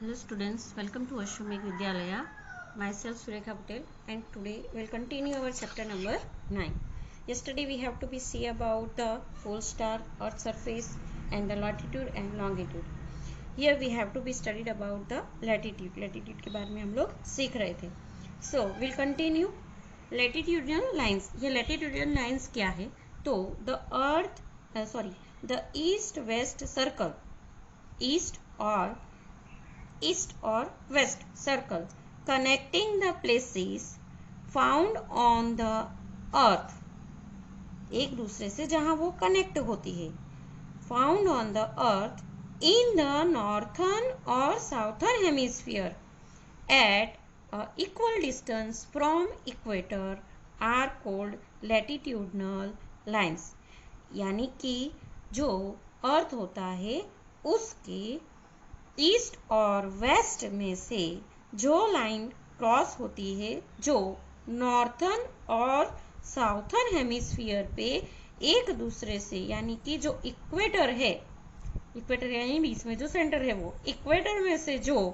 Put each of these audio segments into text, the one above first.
Hello students, welcome to Ashwamegh Vidyalaya. Myself Surekha Patel, and today we'll continue our chapter number 9. Yesterday we have to be see about the pole star, earth surface and the latitude and longitude. Here we have to be studied about the latitude. Latitude के बारे में हम लोग सीख रहे थे. So we'll continue. Latitudinal lines. ये latitudinal lines क्या है? तो the east-west circle, east or west circle connecting the places found on the earth, एक दूसरे से जहां वो कनेक्ट होती है, found on the earth in the northern or southern hemisphere at a equal distance from equator are called latitudinal lines. यानी कि जो अर्थ होता है उसके ईस्ट और वेस्ट में से जो लाइन क्रॉस होती है, जो नॉर्थर्न और साउथर्न हेमिस्फीयर पे एक दूसरे से, यानी कि जो इक्वेटर है, इक्वेटर यानी बीच में जो सेंटर है, वो इक्वेटर में से जो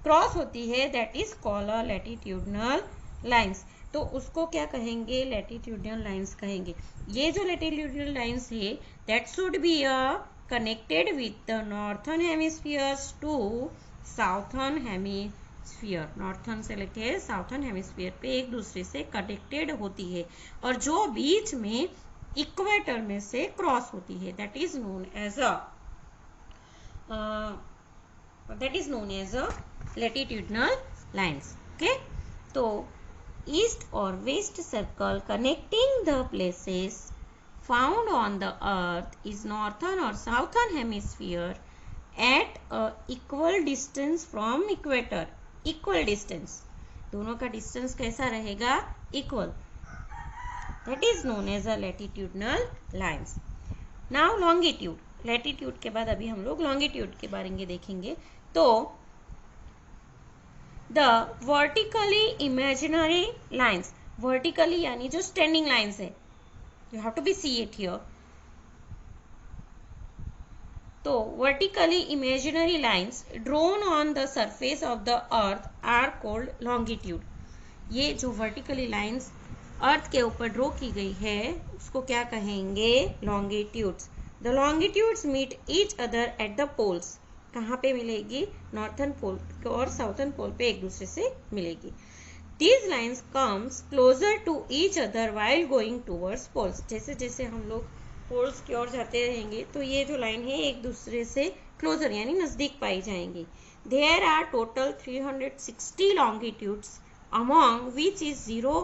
क्रॉस होती है, that is called a latitudinal lines. तो उसको क्या कहेंगे? लैटिट्यूडनल लाइंस कहेंगे. ये जो लैटिट्यूडनल लाइंस है, that should be a connected with the northern hemispheres to southern hemisphere. Northern से लेके साउथर्न हेमिस्फीयर पे एक दूसरे से कनेक्टेड होती है और जो बीच में इक्वेटर में से क्रॉस होती है, that is known as a latitudinal lines. Okay, तो ईस्ट और west circle connecting the places found on the earth is northern or southern hemisphere at a equal distance from equator. equal distance, दोनों का distance कैसा रहेगा? Equal. that is known as a latitudinal lines. now longitude. latitude के बाद अभी हम लोग longitude के बारे में देखेंगे. तो the vertically imaginary lines, vertically यानी जो standing lines है, you have to be see it here. तो vertically imaginary lines drawn on the surface of the earth are called longitude. ये जो vertically lines अर्थ के ऊपर ड्रॉ की गई है उसको क्या कहेंगे? longitudes. the longitudes meet each other at the poles. कहाँ पे मिलेगी? नॉर्थर्न पोल और साउथर्न पोल पे एक दूसरे से मिलेगी. These lines comes closer to each other while going towards poles. जैसे जैसे हम लोग पोल्स की ओर जाते रहेंगे तो ये जो लाइन है एक दूसरे से क्लोजर यानी नजदीक पाई जाएंगी. There are total 360 longitudes, among which is 0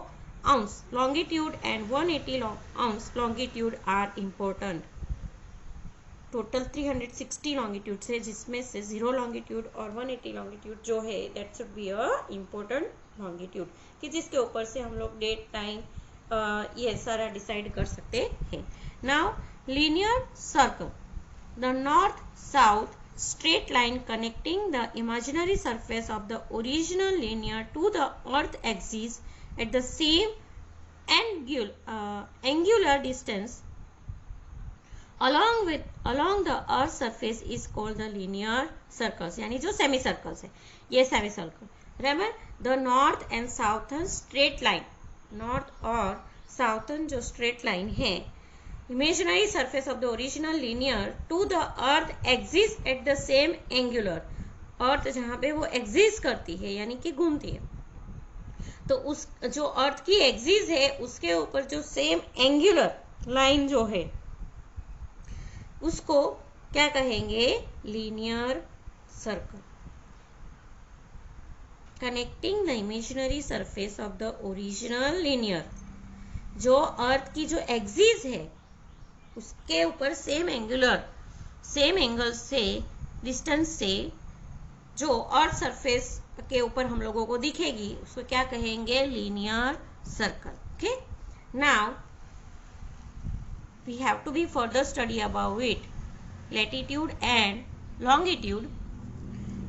ounce longitude and 180 ounce longitude are important. Total 360 longitudes है जिसमें से 0 लॉन्गिट्यूड और 180 लॉन्गिट्यूड जो है that should be a important longitude, कि जिसके ऊपर से हम लोग डेट टाइम ये सारा डिसाइड कर सकते हैं. Now linear circle. The north south straight line connecting the imaginary surface of the original linear to the earth axis at the same angular distance along the earth surface is called the linear circles. यानी जो semi circles है, ये semi circle. Remember the north and southern straight line, north और southern जो straight line है, imaginary surface of the original linear to the earth axis at the same angular. अर्थ जहाँ पे वो एक्सिस्ट करती है यानी कि घूमती है, तो उस जो अर्थ की एक्सिस है उसके ऊपर जो सेम एंगुलर लाइन जो है उसको क्या कहेंगे? Linear circle. Connecting the imaginary surface of the original linear, जो अर्थ की जो एक्सिस है उसके ऊपर सेम एंगल से डिस्टेंस से जो अर्थ सरफेस के ऊपर हम लोगों को दिखेगी उसको क्या कहेंगे? Linear circle. Okay, now we have to be further study about it. Latitude and longitude.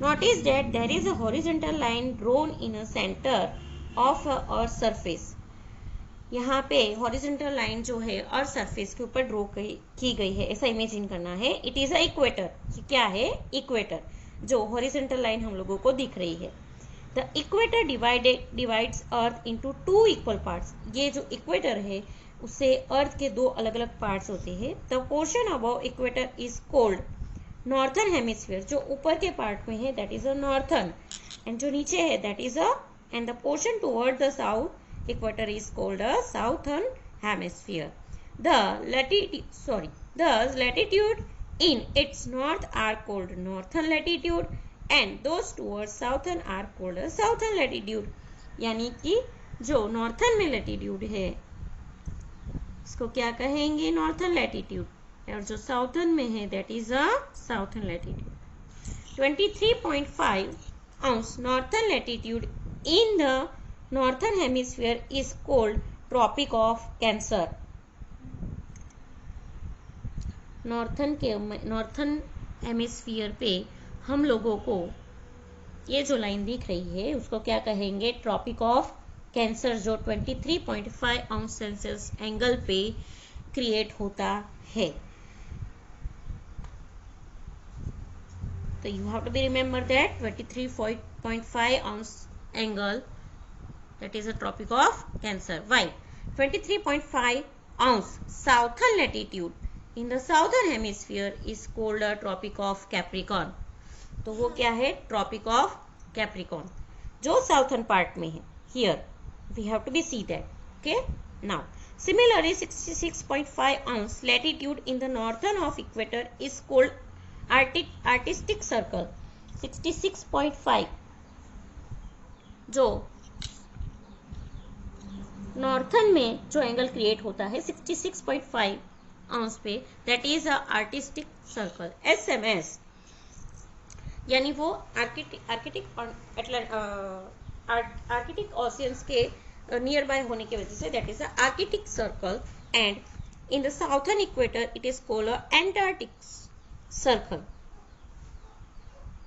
Notice that there is a horizontal line drawn in a center of a earth surface. यहाँ पे हॉरिजॉन्टल लाइन जो है earth surface के ऊपर draw की गई है, ऐसा इमेजिन करना है. It is a equator. क्या है? इक्वेटर. जो हॉरिजॉन्टल लाइन हम लोगों को दिख रही है। The equator divides earth into 2 equal parts. ये जो इक्वेटर है उससे अर्थ के 2 अलग अलग पार्ट्स होते हैं। The portion above equator is cold northern hemisphere. जो ऊपर के पार्ट में है that is a northern, and जो नीचे है that is a, and the portion toward the south equator is cold a southern hemisphere. Thus latitude in its north are called northern latitude and those towards southern are called southern latitude। यानी कि जो northern में latitude है इसको क्या कहेंगे, northern latitude, और जो साउथर्न में है that is a southern latitude. 23.5 अंश northern latitude in the northern hemisphere is called tropic of cancer. Northern hemisphere पे हम लोगों को ये जो लाइन दिख रही है उसको क्या कहेंगे, ट्रॉपिक ऑफ कैंसर, जो 23.5 अंश सेल्सियस एंगल पे क्रिएट होता है। तो you have to be remember that 23.5 अंश angle that is a tropic of cancer. Why? 23.5 ounce southern latitude in the southern hemisphere is called a tropic of Capricorn। तो वो क्या है, tropic of Capricorn, जो southern part में है। Here we have to be see that, okay? Now similarly 66.5 ounce latitude in the northern of equator is called arctic circle। 66.5 जो northern में जो एंगल क्रिएट होता है 66.5 अंश पे that is a artistic circle, SMS, यानी वो आर्कटिक ओशियंस के नियर बाय होने की वजह say that is a Arctic circle, and in the southern equator it is called a Antarctic circle.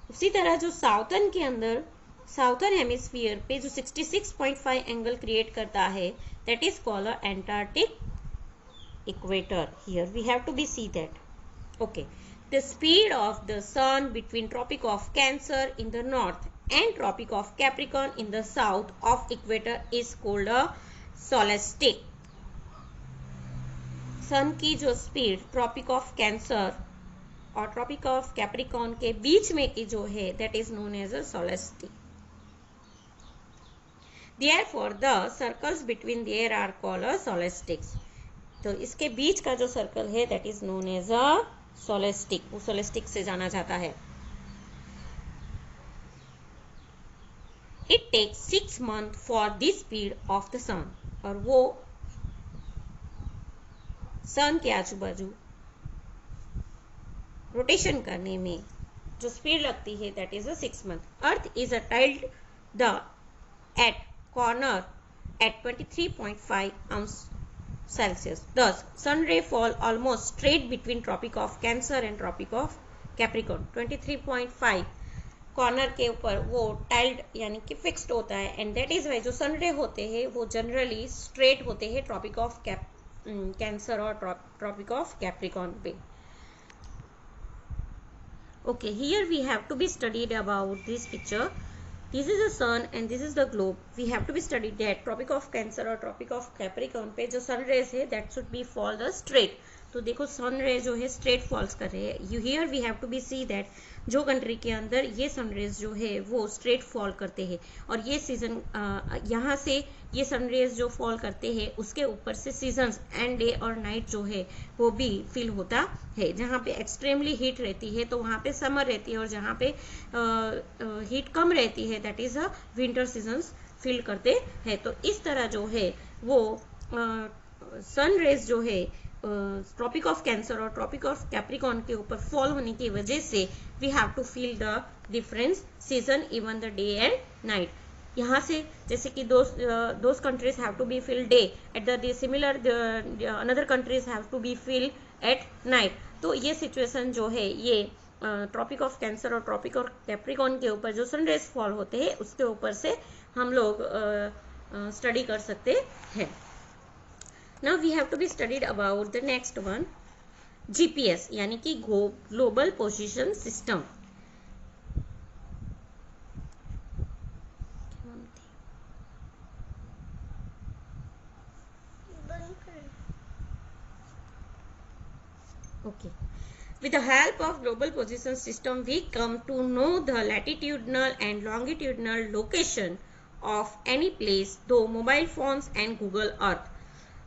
उसी तरह जो साउथर्न के अंदर साउथर्न हेमिस्फीयर पे जो 66.5 एंगल क्रिएट करता है that is called a Antarctic equator. Here we have to be see that, okay. The speed of the sun between tropic of Cancer in the north and tropic of Capricorn in the south of equator is called a solstice. Sun की जो speed tropic of cancer और tropic of Capricorn के बीच में की जो है that is known as a solstice. Therefore, the circles between there are called solstices। तो इसके बीच का जो सर्कल है that is known as a solstice, वो solstice से जाना जाता है। It takes 6 months for the speed of the sun, और वो सन के आजू बाजू रोटेशन करने में जो स्पीड लगती है that is a 6 month। Earth is a tilde at corner at 23.5 अंश Celsius। Thus, sun ray fall almost straight between Tropic of Cancer and Tropic of Capricorn। 23.5 corner के ऊपर वो टाइल्ड यानी कि फिक्स्ड होता है, एंड दैट इज वाई जो सन रे होते हैं वो जनरली स्ट्रेट होते हैं ट्रॉपिक ऑफ कैंसर और ट्रॉपिक ऑफ कैप्रिकॉर्न पे। Okay, here we have to be studied about this picture। This is the sun and this is the globe। We have to be studied that tropic of cancer और tropic of capricorn पे जो sun rays है that should be fall the straight। तो देखो सन रे जो है straight false कर रहे हैं। Here we have to be see that जो कंट्री के अंदर ये सन रेज जो है वो स्ट्रेट फॉल करते हैं, और ये सीजन यहाँ से ये सन रेज जो फॉल करते हैं उसके ऊपर से सीजन्स एंड डे और नाइट जो है वो भी फील होता है। जहाँ पे एक्सट्रीमली हीट रहती है तो वहाँ पे समर रहती है, और जहाँ पे हीट कम रहती है that is a winter seasons feel करते हैं। तो इस तरह जो है वो सन रेज जो है ट्रॉपिक ऑफ कैंसर और ट्रॉपिक ऑफ कैप्रिकॉर्न के ऊपर फॉल होने की वजह से we have to feel the difference season even the day and night. यहाँ से जैसे कि those countries have to be feel day at the similar another countries have to be feel at night. तो ये सिचुएशन जो है ये tropic of cancer और ट्रॉपिक ऑफ कैप्रिकॉर्न के ऊपर जो सनराइज फॉल होते हैं उसके ऊपर से हम लोग स्टडी कर सकते हैं। Now we have to be studied about the next one, GPS यानी कि global position system. Okay. With the help of global position system, we come to know the latitudinal and longitudinal location of any place through mobile phones and Google Earth.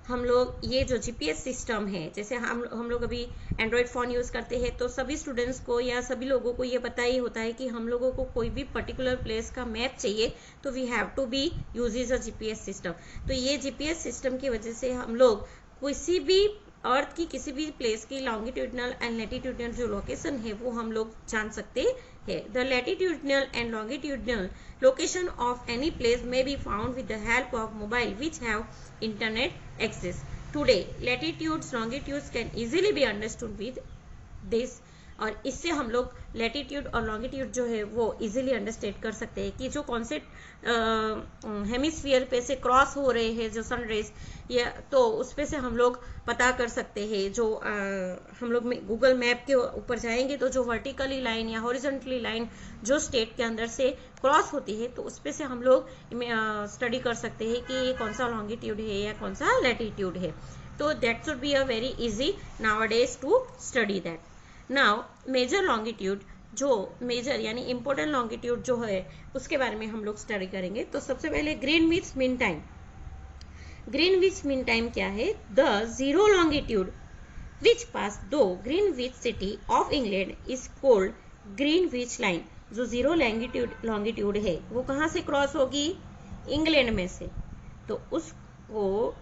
हम लोग ये जो GPS system है, जैसे हम लोग अभी Android phone use करते हैं, तो सभी स्टूडेंट्स को या सभी लोगों को ये पता ही होता है कि हम लोगों को कोई भी पर्टिकुलर प्लेस का मैप चाहिए तो we have to be use a GPS system. तो ये जीपीएस सिस्टम की वजह से हम लोग किसी भी अर्थ की किसी भी प्लेस की लॉन्गिट्यूडनल एंड लैटिट्यूडनल जो लोकेशन है वो हम लोग जान सकते हैं। The latitudinal and longitudinal location of any place may be found with the help of mobile which have internet access. Today latitudes longitudes can easily be understood with this, और इससे हम लोग लैटिट्यूड और लॉन्गिट्यूड जो है वो easily understand कर सकते हैं कि जो कौन से हेमिस्फीयर पे से क्रॉस हो रहे हैं जो सन रेज, या तो उस पे से हम लोग पता कर सकते हैं। जो हम लोग गूगल मैप के ऊपर जाएंगे तो जो वर्टिकली लाइन या हॉरिजॉन्टली लाइन जो स्टेट के अंदर से क्रॉस होती है तो उस पे से हम लोग स्टडी कर सकते हैं कि ये कौन सा लॉन्गिट्यूड है या कौन सा लैटिट्यूड है। तो that should be a very easy nowadays to study that. Now major longitude, जो मेजर यानी इंपॉर्टेंट लॉन्गिट्यूड जो है उसके बारे में हम लोग स्टडी करेंगे। तो सबसे पहले Greenwich mean time. Greenwich mean time क्या है? द जीरो लॉन्गिट्यूड विच पास दो Greenwich city of England is called Greenwich line. जो जीरो लॉन्गिट्यूड है वो कहाँ से क्रॉस होगी? इंग्लैंड में से, तो उसको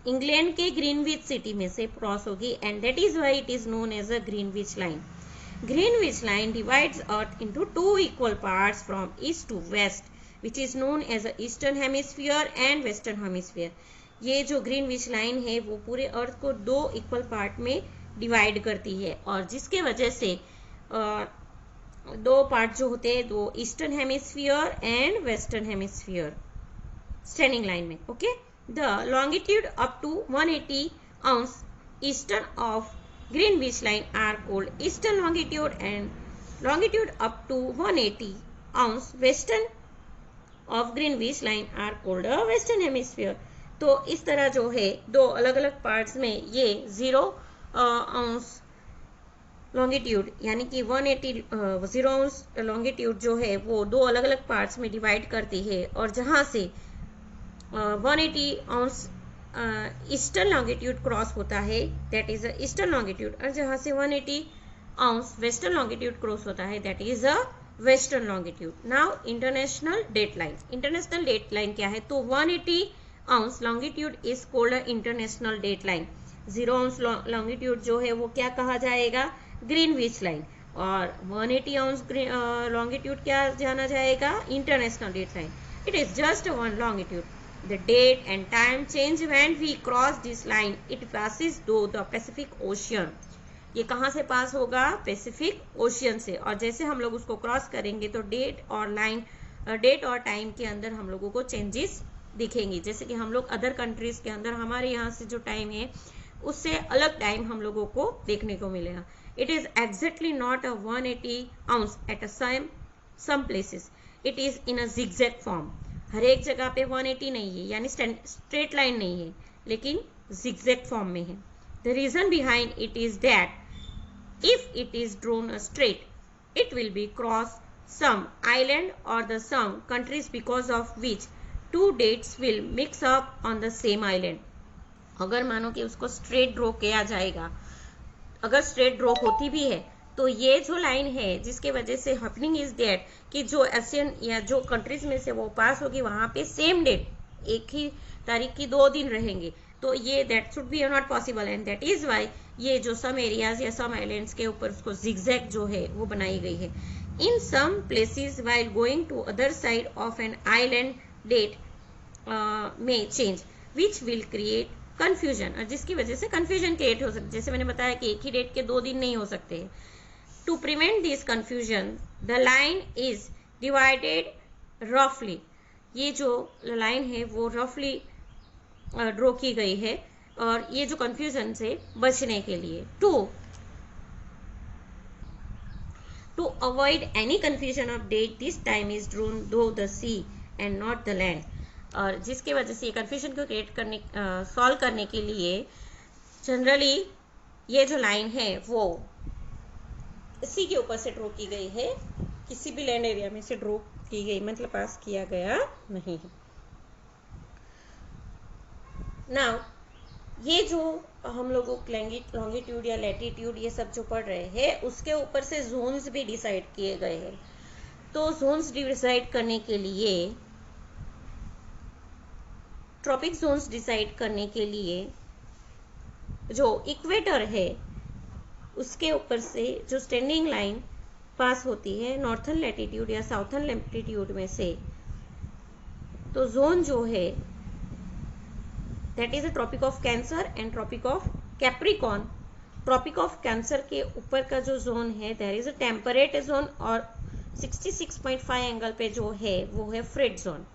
इंग्लैंड के ग्रीनविच सिटी में से क्रॉस होगी, and that is why it is known as a Greenwich line. Greenwich line divides earth into two equal parts from east to west, which is known as the eastern hemisphere and western hemisphere. ये जो Greenwich line है वो पूरे अर्थ को दो equal part में divide करती है, और जिसके वजह से दो पार्ट जो होते हैं, दो eastern hemisphere and western hemisphere standing line में। Okay, the longitude up to 180 अंश eastern of Greenwich line are called eastern longitude, and longitude up to 180 अंश western of Greenwich line are called a western hemisphere. तो इस तरह जो है दो अलग अलग पार्ट्स में ये 0 अंश लॉन्गिट्यूड यानी कि 0 अंश लॉन्गिट्यूड जो है वो दो अलग अलग पार्ट्स में डिवाइड करती है, और जहाँ से 180 अंश ईस्टर्न लॉन्गिट्यूड क्रॉस होता है that is a eastern longitude, और जहाँ से 180 अंश वेस्टर्न लॉन्गिट्यूड क्रॉस होता है that is a western longitude. Now international date line. International date line क्या है? तो 180 अंश longitude is called a international date line. 0 अंश लॉन्गिट्यूड जो है वो क्या कहा जाएगा? ग्रीनविच लाइन, और 180 अंश लॉन्गिट्यूड क्या जाना जाएगा? International date line. It is just one longitude. The date and time change when we cross this line. It passes through the Pacific Ocean. ये कहाँ से पास होगा? पैसिफिक ओशियन से, और जैसे हम लोग उसको क्रॉस करेंगे तो डेट और टाइम के अंदर हम लोगों को चेंजेस दिखेंगी। जैसे कि हम लोग अदर कंट्रीज के अंदर हमारे यहाँ से जो टाइम है उससे अलग टाइम हम लोगों को देखने को मिलेगा। It is exactly not a 180 अंश at a some places, it is in a zigzag form. हर एक जगह पे 180 नहीं है, यानी स्ट्रेट लाइन नहीं है, लेकिन zigzag फॉर्म में है। The reason behind it is that if it is drawn straight, it will be cross some island or the some countries because of which two dates will mix up on the same island. अगर मानो कि उसको straight draw किया जाएगा, अगर straight draw होती भी है तो ये जो लाइन है जिसके वजह से हैपनिंग इज दैट कि जो एशियन या जो कंट्रीज में से वो पास होगी वहां पे सेम डेट एक ही तारीख की 2 दिन रहेंगे, तो ये that should be not possible, and that is why ये जो सम एरियाज या सम आइलैंड्स के ऊपर उसको zigzag जो है वो बनाई गई है। In some places while going to other side of an island date में change which will create confusion, और जिसकी वजह से कंफ्यूजन क्रिएट हो सकती है। जैसे मैंने बताया कि एक ही डेट के 2 दिन नहीं हो सकते। To prevent this confusion the line is divided रफली। ये जो लाइन है वो रफली ड्रॉ की गई है, और ये जो कंफ्यूजन से बचने के लिए to avoid any confusion of date this time is drawn through the sea and not the land, और जिसके वजह से ये कंफ्यूजन को क्रिएट करने सॉल्व करने के लिए जनरली ये जो लाइन है वो इसी के ऊपर से ड्रॉ की गई है, किसी भी लैंड एरिया में से ड्रॉ की गई, मतलब पास किया गया नहीं है। नाउ ये जो हम लोगों लॉन्गिट्यूड या लैटिट्यूड ये सब जो पढ़ रहे हैं, उसके ऊपर से जोन्स भी डिसाइड किए गए हैं। तो जोन्स डिसाइड करने के लिए, ट्रॉपिक जोन्स डिसाइड करने के लिए जो इक्वेटर है उसके ऊपर से जो स्टैंडिंग लाइन पास होती है नॉर्थर्न लैटिट्यूड या साउथर्न लैटिट्यूड में से, तो जोन जो है that is a tropic of cancer and tropic of capricorn. Tropic of cancer के ऊपर का जो जोन है that is a temperate zone, और 66.5 एंगल पे जो है वो है frigid zone.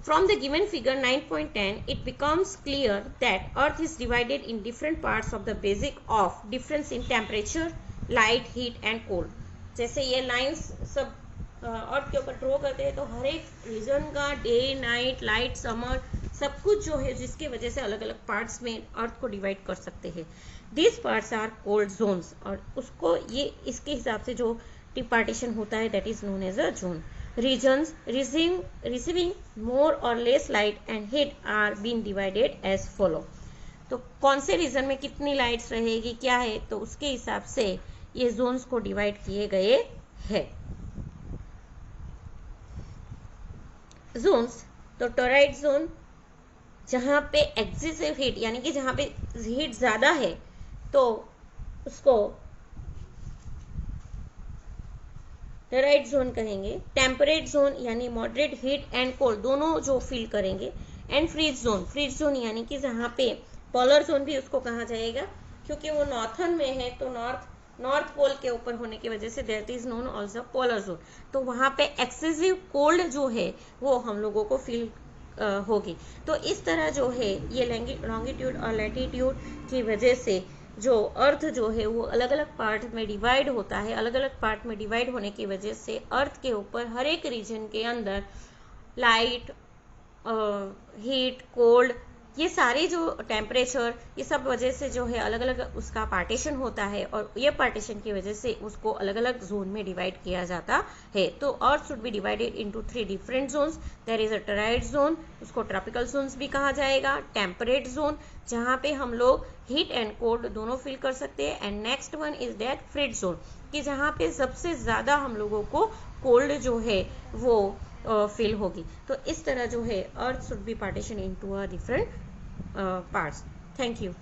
From the given figure 9.10, it becomes clear that Earth is divided in different parts of the basic of difference in temperature, light, heat and cold. जैसे ये lines सब अर्थ के ऊपर ड्रॉ करते हैं तो हर एक रीजन का डे नाइट लाइट समर सब कुछ जो है जिसकी वजह से अलग अलग पार्ट्स में अर्थ को डिवाइड कर सकते हैं। This parts are cold zones, और उसको ये इसके हिसाब से जो पार्टीशन होता है that is known as a zone. Regions receiving more or less light and heat are being divided as follow. तो कौन से रीजन में कितनी लाइट्स रहेगी क्या है, तो उसके हिसाब से ये जोन्स को डिवाइड किए गए हैं। जोन्स, तो टोराइड जोन जहां पे एक्सेसिव हीट यानी कि जहां पे हीट ज्यादा है तो उसको टोराइड जोन कहेंगे। टेम्परेट जोन यानी मॉडरेट हीट एंड कोल्ड दोनों जो फील करेंगे। एंड फ्रीज जोन यानी कि जहाँ पे पोलर जोन भी उसको कहा जाएगा, क्योंकि वो नॉर्थर्न में है तो नॉर्थ पोल के ऊपर होने की वजह say that is known also polar zone. तो वहाँ पे एक्सेसिव कोल्ड जो है वो हम लोगों को फील होगी। तो इस तरह जो है ये लॉन्गिट्यूड और लैटिट्यूड की वजह से जो अर्थ जो है वो अलग अलग पार्ट में डिवाइड होता है। अलग अलग पार्ट में डिवाइड होने की वजह से अर्थ के ऊपर हर एक रीजन के अंदर लाइट, हीट, कोल्ड, ये सारे जो टेम्परेचर, ये सब वजह से जो है अलग अलग उसका पार्टीशन होता है, और ये पार्टीशन की वजह से उसको अलग अलग जोन में डिवाइड किया जाता है। तो earth should be divided into 3 different zones. There is a torrid zone, उसको ट्रॉपिकल जोन्स भी कहा जाएगा। टेम्परेट जोन जहाँ पे हम लोग हीट एंड कोल्ड दोनों फील कर सकते हैं। And next one is that frigid zone, कि जहाँ पे सबसे ज्यादा हम लोगों को कोल्ड जो है वो फील होगी। तो इस तरह जो है अर्थ should B partition into a different parts. Thank you.